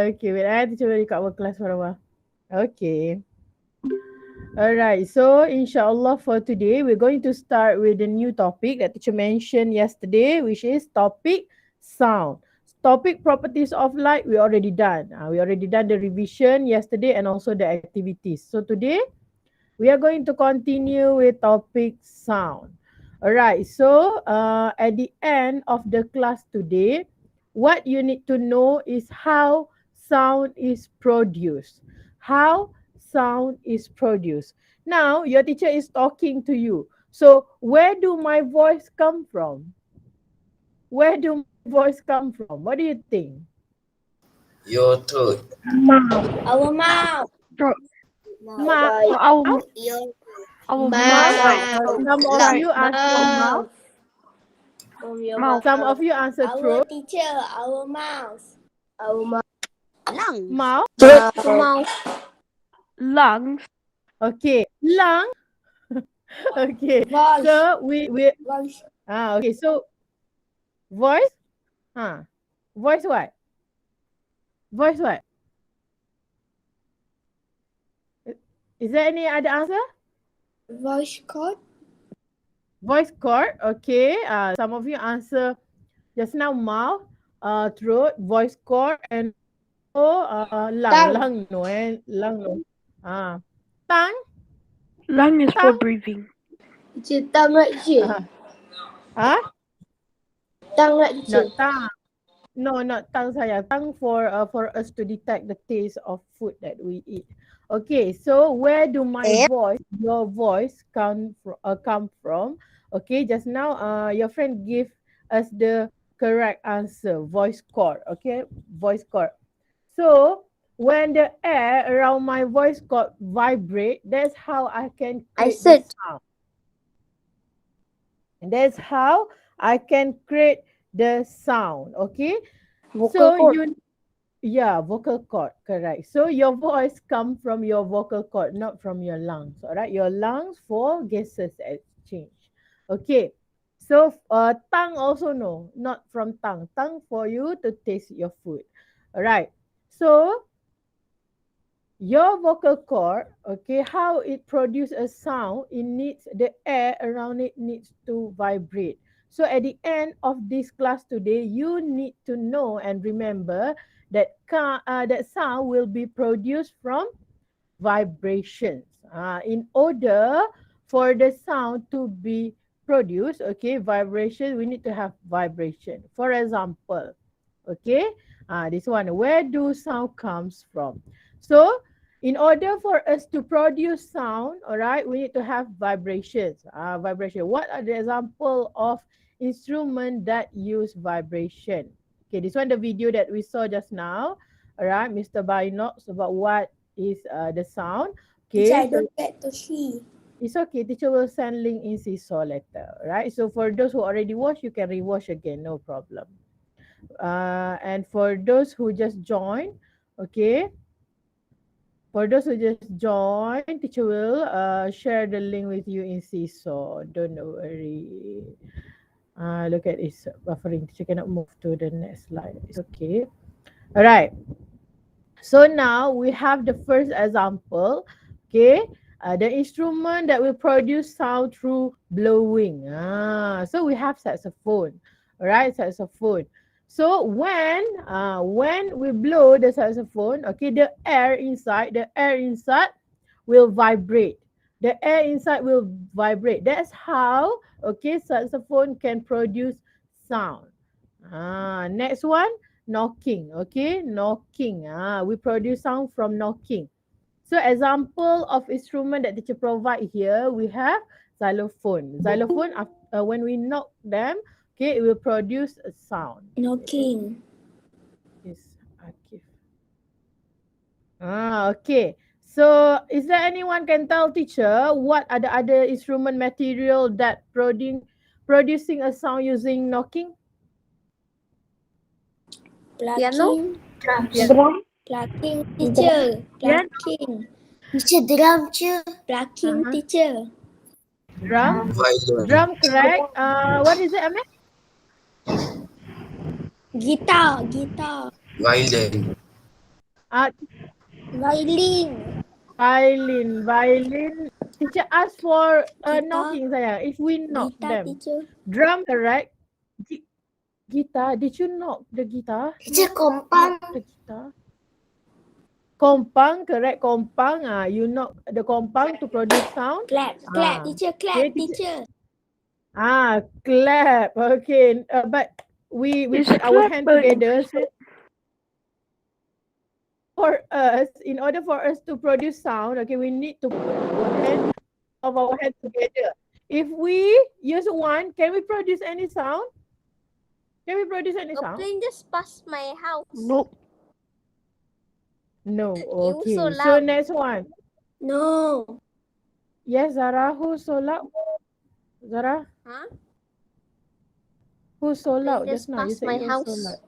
Okay, wait, I teacher will kat our class for a while. Okay. Alright, so inshallah for today, we're going to start with a new topic that teacher mentioned yesterday, which is topic sound. Topic properties of light, we already done. We already done the revision yesterday and also the activities. So today, we are going to continue with topic sound. Alright, so at the end of the class today, what you need to know is how sound is produced. How sound is produced. Now, your teacher is talking to you. So, where do my voice come from? Where do my voice come from? What do you think? Your throat. Our mouth. Mouth. Our Mouth. Some of you answer mouth. From your Some of you answer Our throat. teacher, our mouth. Our mouth. Mouth. Mouth. Lungs. Okay. Lung. Okay. Voice. So we Voice. okay. So voice. Voice what? Voice what? Is there any other answer? Voice cord. Voice cord. Okay. Some of you answer just now mouth, throat, voice cord, and lung. Tongue. Lung no, lung no. Tongue. Lung is for Tongue. breathing. Teacher, tongue right here. Tongue right here. Not tongue. No, not tongue saya. Tongue for us to detect the taste of food that we eat. Okay, so where do my voice, your voice come from? Okay, just now your friend gave us the correct answer, voice cord. Okay, voice cord. So when the air around my voice cord vibrate, that's how I can create the sound. And that's how I can create the sound. Okay, Vocal cord. vocal cord, correct. So your voice come from your vocal cord, not from your lungs. All right, your lungs for gases exchange. Okay, so tongue also no, not from tongue. Tongue for you to taste your food. All right, so your vocal cord, okay, how it produce a sound, it needs the air around it needs to vibrate. So at the end of this class today, you need to know and remember that that sound will be produced from vibrations. In order for the sound to be produced, okay, vibration, we need to have vibration. For example, okay, this one, where do sound comes from? So in order for us to produce sound, all right, we need to have vibrations. Vibration. What are the example of instrument that use vibration? Okay, this one the video that we saw just now. All right, Mr. Binox about what is the sound. Okay, Teacher, I don't get to see. it's okay. Teacher will send link in Seesaw later. Right. So for those who already watched, you can rewatch again. No problem. And for those who just joined, okay. For those who just joined, teacher will share the link with you in Seesaw. Don't worry. Look at this buffering. Teacher cannot move to the next slide. It's okay. All right. So now we have the first example. Okay. The instrument that will produce sound through blowing. So we have saxophone. All right, saxophone. So when we blow the saxophone, okay, the air inside will vibrate. The air inside will vibrate. That's how, okay, saxophone can produce sound. Next one, knocking. Okay, knocking. We produce sound from knocking. So example of instrument that teacher provide here, we have xylophone. Xylophone, when we knock them, okay, it will produce a sound. Knocking. Yes, Akif. Okay. So is there anyone can tell teacher what are the other instrument material that producing a sound using knocking? Plucking. Piano. Plucking, teacher. Piano. Plucking. Teacher, drum je. Plucking, teacher. Drum. Violin. Drum, correct. What is it, Amir? Guitar. Guitar. Violin. Uh, Violin. violin. Teacher asked for Guitar. knocking sayang. If we knock Guitar, them. teacher. Drum, correct? Guitar. Did you knock the guitar? Teacher, No, kompang. not the guitar. Kompang, correct? Kompang. You knock the kompang to produce sound. Clap, clap, teacher, clap, Okay, teacher. clap. Okay, but we It's put our hand clapping. together. So for us, in order for us to produce sound, okay, we need to put our hands together. If we use one, can we produce any sound? Can we produce any A sound? plane just passed my house. Nope. No. You so Okay. So loud. next one. No. Yes, Zara. Who's so loud? Zara, Huh? who's so Plane loud just just now? You passed said my you were so house. loud.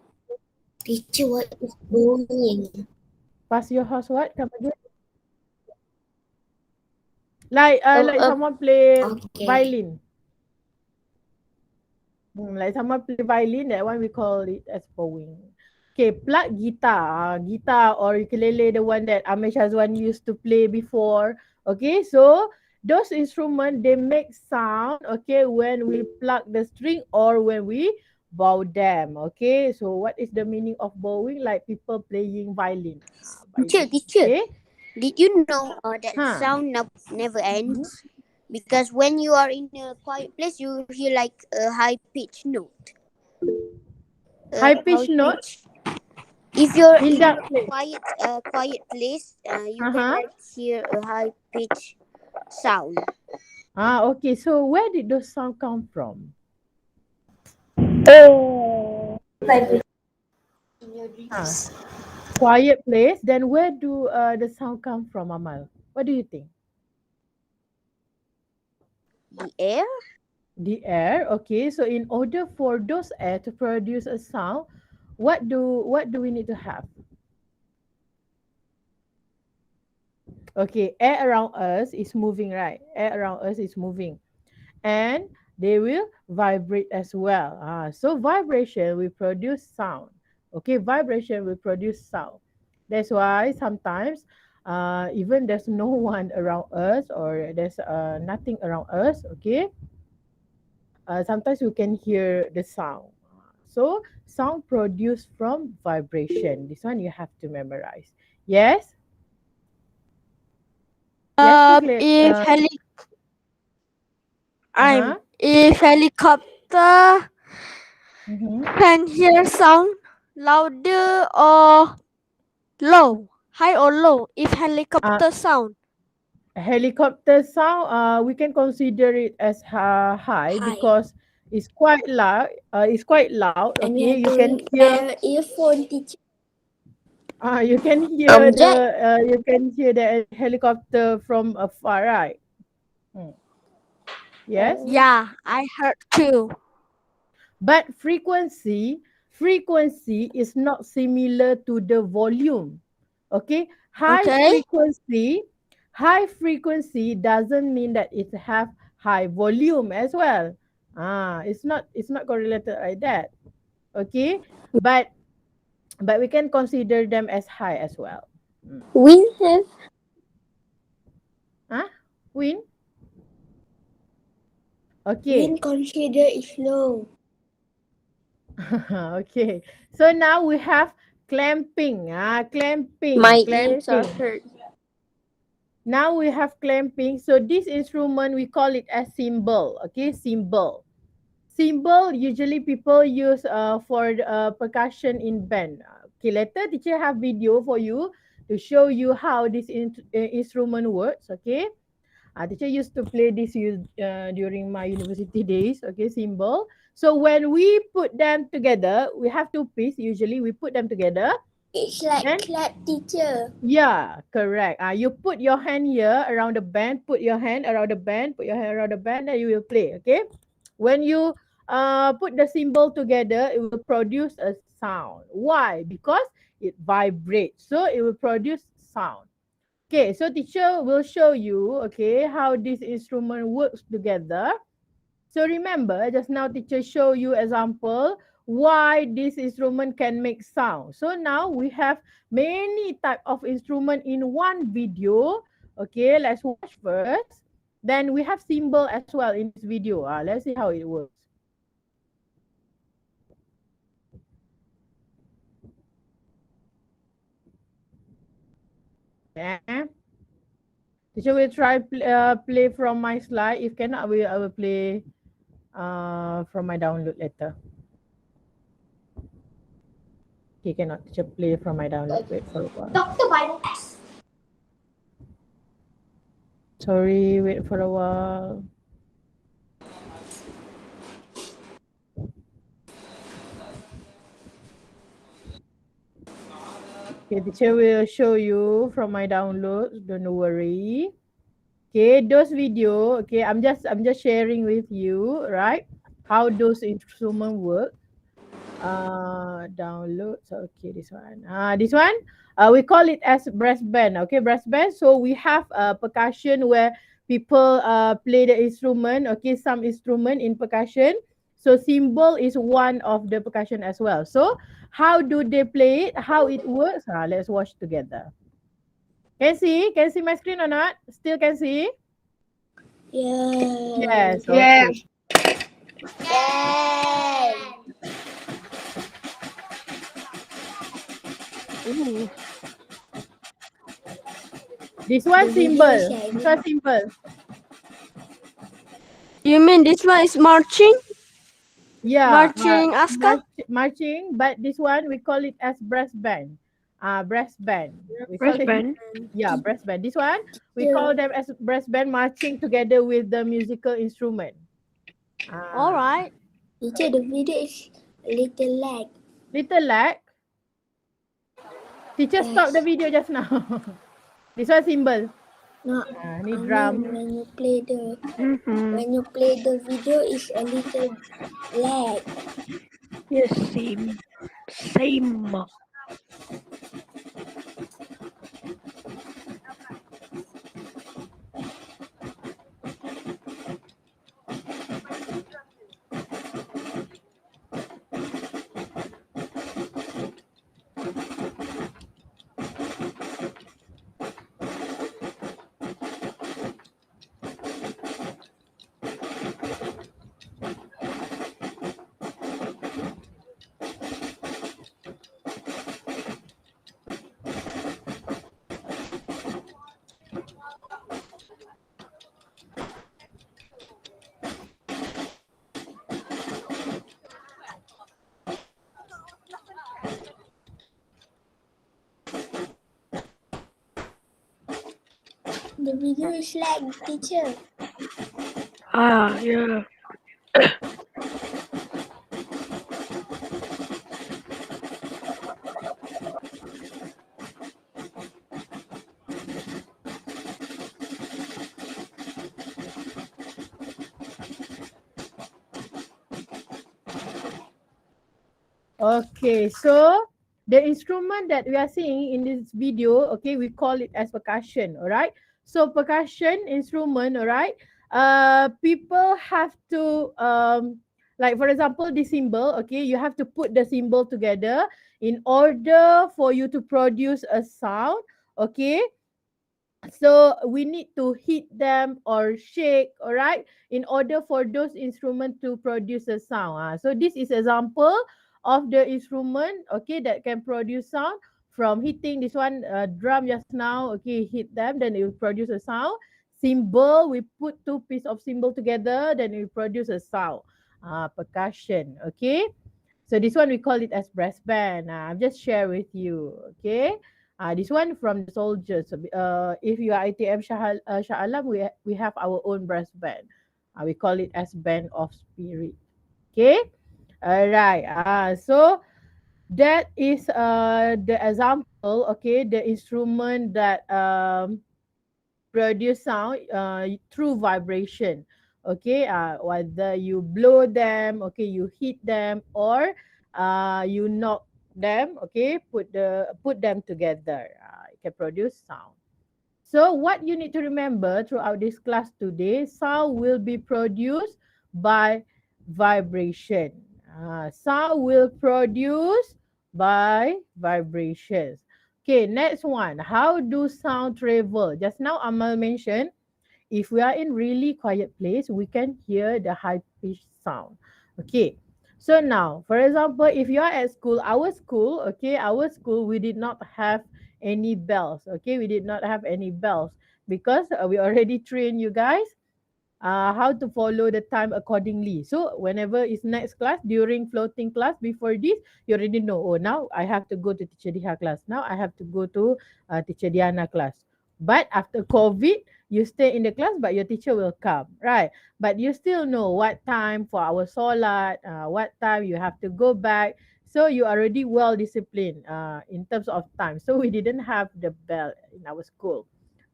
Teacher, what is booming? Pass your house what? Come again. Like someone play Okay. violin. Like someone play violin, that one we call it as bowing. Okay, plug guitar. Guitar or ukulele, the one that Amish Hazwan used to play before. Okay, so those instruments, they make sound, okay, when we plug the string or when we bow them. Okay, so what is the meaning of bowing? Like people playing violin. Teacher, Okay. did you know that Huh. sound never ends? Because when you are in a quiet place, you hear like a high pitch note. High pitch note If you're in in that a place. quiet place, you can Uh-huh. like hear a high pitch sound. Okay. So where did those sound come from? Oh. In your Ah, dreams. quiet place. Then where do the sound come from, Amal? What do you think? The air? The air. Okay. So in order for those air to produce a sound, what do we need to have? Okay, air around us is moving, right? Air around us is moving, and they will vibrate as well. So vibration will produce sound. Okay, vibration will produce sound. That's why sometimes, even there's no one around us or there's nothing around us. Okay, sometimes we can hear the sound. So sound produced from vibration. This one you have to memorize. Yes. Yes, Puglet. If Uh-huh. if helicopter Mm-hmm. can hear sound louder or low, high or low. If Uh, helicopter sound. helicopter sound, we can consider it as high High. because it's quite loud. It's quite loud. And we Okay, have you to can hear. wear earphone, teacher. You can hear Jack. the helicopter from afar, right? Hmm. Yes. Yeah, I heard too. But frequency is not similar to the volume. Okay, Okay. high frequency doesn't mean that it have high volume as well. It's not correlated like that. Okay, but we can consider them as high as well. Wind have. Huh? Win. Okay. Wind consider is low. Okay. So now we have clamping. My ears are Clamping. hurt. Now we have clamping. So this instrument we call it as cymbal. Okay, cymbal. Cymbal usually people use for percussion in band. Okay, later teacher have video for you to show you how this instrument works. Okay, teacher used to play this during my university days. Okay, cymbal. So when we put them together, we have two pieces. Usually we put them together. It's like And clap, teacher. yeah, correct. You put your hand here around the band, put your hand around the band, put your hand around the band, then you will play. Okay. When you put the cymbal together, it will produce a sound. Why? Because it vibrates. So it will produce sound. Okay, so teacher will show you, okay, how this instrument works together. So remember, just now teacher show you example why this instrument can make sound. So now we have many type of instrument in one video. Okay, let's watch first. Then we have symbol as well in this video. Let's see how it works. Okay. Teacher will try play from my slide. If cannot, I will play from my download later. Okay, cannot. Teacher play from my download. Wait for a while. Dr. Bible. Sorry, wait for a while. Okay, teacher will show you from my downloads. Don't worry. Okay, those video. Okay, I'm just sharing with you, right? How those instruments work. Downloads. Okay, this one. This one. We call it as brass band. Okay, brass band. So we have percussion where people play the instrument. Okay, some instrument in percussion. So cymbal is one of the percussion as well. So how do they play it? How it works? Let's watch together. Can see? Can see my screen or not? Still can see? Yeah. Yes. Okay. Yeah. Ooh. This one The video is symbol. This shining. one symbol. You mean this one is marching? Yeah, Marching Aska? marching, but this one we call it as brass band. Brass band. We call Brass it band. brass band. This one we Yeah. call them as brass band marching together with the musical instrument. All right. Teacher, the video is a little lag. Little lag. Teacher stop the video just now. This one symbol. No, Ni I mean drum. when you play the Mm-hmm. when you play the video is a little lag. Yes, same. Same. The video is lag, teacher. Yeah. Okay, so the instrument that we are seeing in this video, okay, we call it as percussion, all right? So percussion instrument, all right? People have to like for example the cymbal, okay, you have to put the cymbal together in order for you to produce a sound, okay? So we need to hit them or shake, all right, in order for those instruments to produce a sound. So this is example of the instrument, okay, that can produce sound from hitting this one drum just now, okay, hit them, then it will produce a sound. Cymbal, we put two pieces of cymbal together, then it will produce a sound. Percussion, okay. So this one we call it as brass band. I've just share with you, okay. This one from the soldiers. So, if you are ITM Shah Alam, we have our own brass band. We call it as band of spirit. Okay. All right. So that is the example. Okay, the instrument that produce sound through vibration. Okay, whether you blow them, okay, you hit them, or you knock them, okay, put them together. It can produce sound. So what you need to remember throughout this class today, sound will be produced by vibration. Sound will produce by vibrations. Okay, next one. How do sound travel? Just now Amal mentioned if we are in really quiet place, we can hear the high pitched sound. Okay. So now, for example, if you are at school, our school, we did not have any bells. Okay, we did not have any bells because we already trained you guys how to follow the time accordingly. So whenever it's next class, during floating class, before this, you already know, oh, now I have to go to teacher Diha class. Now I have to go to teacher Diana class. But after COVID, you stay in the class, but your teacher will come, right? But you still know what time for our solat, what time you have to go back. So you are already well disciplined in terms of time. So we didn't have the bell in our school.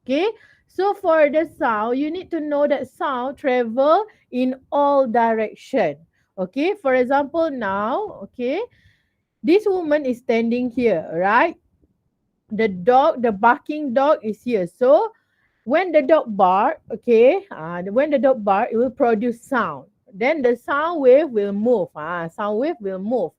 Okay, so for the sound, you need to know that sound travel in all direction. Okay, for example, now, okay, this woman is standing here, right? The dog, the barking dog is here. So when the dog bark, okay, when the dog bark, it will produce sound. Then the sound wave will move. Sound wave will move.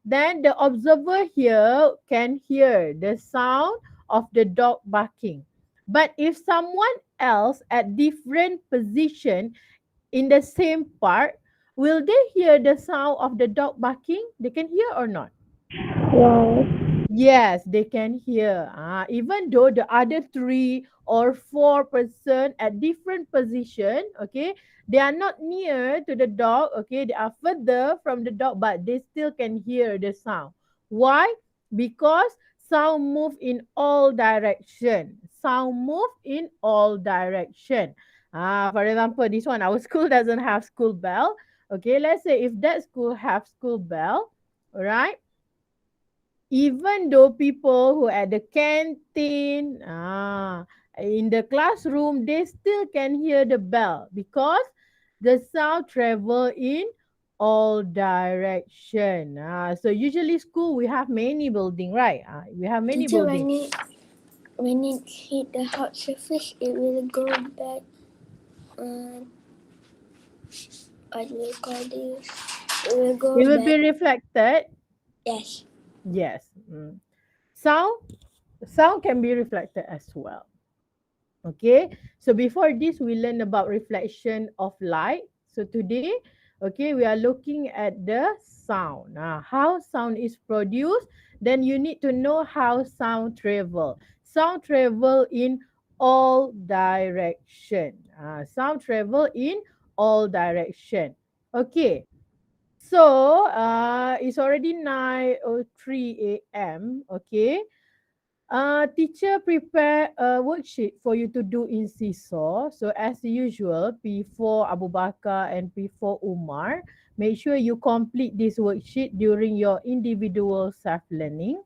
Then the observer here can hear the sound of the dog barking. But if someone else at different position in the same part, will they hear the sound of the dog barking? They can hear or not? Wow. Yes, they can hear. Even though the other three or four person at different position, okay, they are not near to the dog, okay, they are further from the dog, but they still can hear the sound. Why? Because sound move in all direction. Sound move in all direction. For example, this one, our school doesn't have school bell. Okay, let's say if that school have school bell, all right, even though people who at the canteen, in the classroom, they still can hear the bell because the sound travel in all direction. So usually school we have many building, right? We have many Teacher, building. when it hit the hot surface, it will go back. What do we call this? It will go It will back. be reflected. Yes. Yes. Sound can be reflected as well. Okay, so before this, we learned about reflection of light. So today, okay, we are looking at the sound. How sound is produced, then you need to know how sound travel. Sound travel in all direction. Sound travel in all direction. Okay, so it's already 9:03 a.m. Okay, teacher prepare a worksheet for you to do in Seesaw. So as usual, P4 Abu Bakar and P4 Umar, make sure you complete this worksheet during your individual self-learning.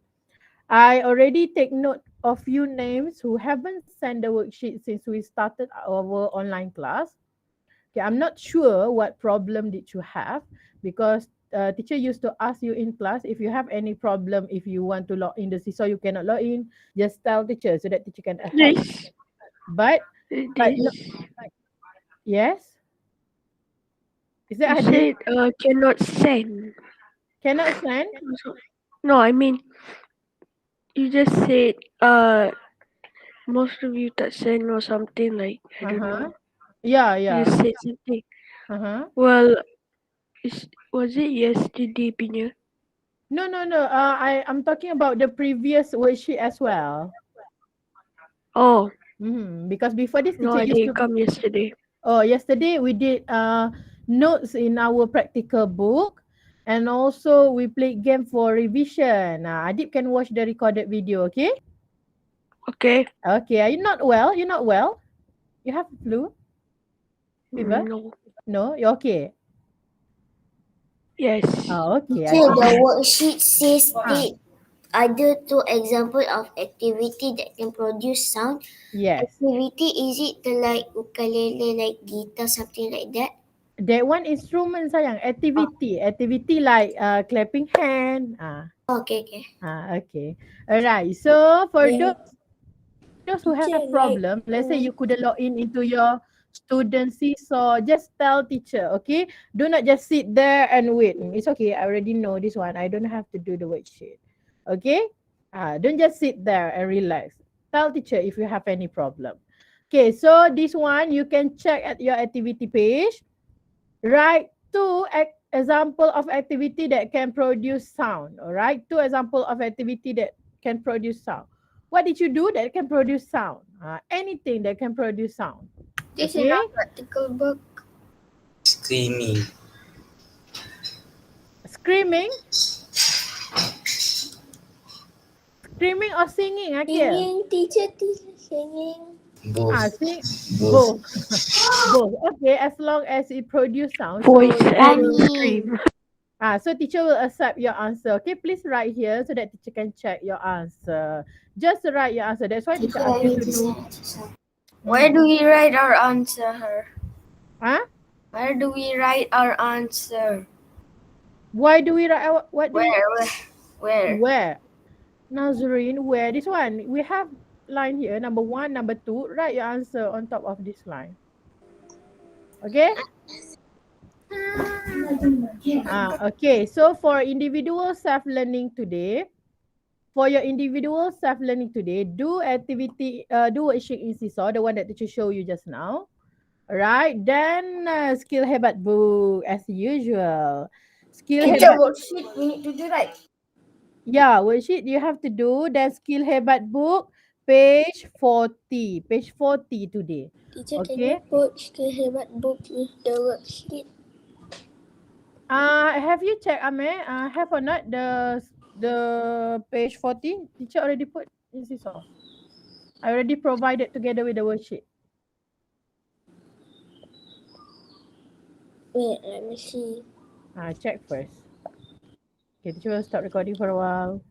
I already take note of few names who haven't sent the worksheet since we started our online class. Okay, I'm not sure what problem did you have because teacher used to ask you in class if you have any problem, if you want to log in the Seesaw, you cannot log in, just tell teacher so that teacher can help. This. But no, This. yes, is You that Adil? said cannot send. Cannot send? No, I mean you just said most of you tak send or something like I don't Uh-huh. know. Yeah, You yeah. said something. Uh-huh. Well, was it yesterday punya? No, no, no. I'm talking about the previous worksheet as well. Oh, Because before this, no, teacher I used didn't to. come yesterday. Oh, yesterday we did notes in our practical book, and also we played game for revision. Adib can watch the recorded video, okay? Okay. Okay, are you not well? You're not well? You have flu? Fever? No. No? You're okay? Yes. Okay, I Teacher, think. the worksheet says Ah, take other two examples of activity that can produce sound. yes. Activity, is it the like ukulele, like guitar, something like that? That one instrument sayang, Oh, activity. Activity like clapping hand. okay, okay. Okay. Alright. So for Then those who have teacher like problem, let's say you couldn't log in into your Student seesaw. Just tell teacher, okay? Do not just sit there and wait. It's okay. I already know this one. I don't have to do the worksheet. Okay? Don't just sit there and relax. Tell teacher if you have any problem. Okay, so this one you can check at your activity page. Write two example of activity that can produce sound. All right, two example of activity that can produce sound. What did you do that can produce sound? Anything that can produce sound. This is Okay, not practical book. Screaming. screaming, screaming or singing, Akil? Singing, teacher singing. Both. Sing Both. both. Both. Okay, as long as it produce sound. Voice So and Running. scream. So teacher will accept your answer. Okay, please write here so that teacher can check your answer. Just write your answer. That's why teacher Teacher, I asked you need to to do. send. Where do we write our answer? Huh? Where do we write our answer? Why do we write? What do we? Where? Where? Nazarene, where? This one. We have line here. Number 1, number 2. Write your answer on top of this line. Okay? Okay. So for individual self-learning today, for your individual self-learning today, do activity, do worksheet in Seesaw, the one that teacher showed you just now. Alright, then skill hebat book as usual. Skill Teacher, hebat, worksheet we need to do right. yeah, worksheet you have to do. Then skill hebat book, page 40. Page 40 today. Teacher, can Okay. you put skill hebat book with the worksheet? Have you checked, Ame? Have or not the page 40? Teacher already put in Seesaw. I already provided together with the worksheet. Wait, let me see. Check first. Okay, teacher will stop recording for a while.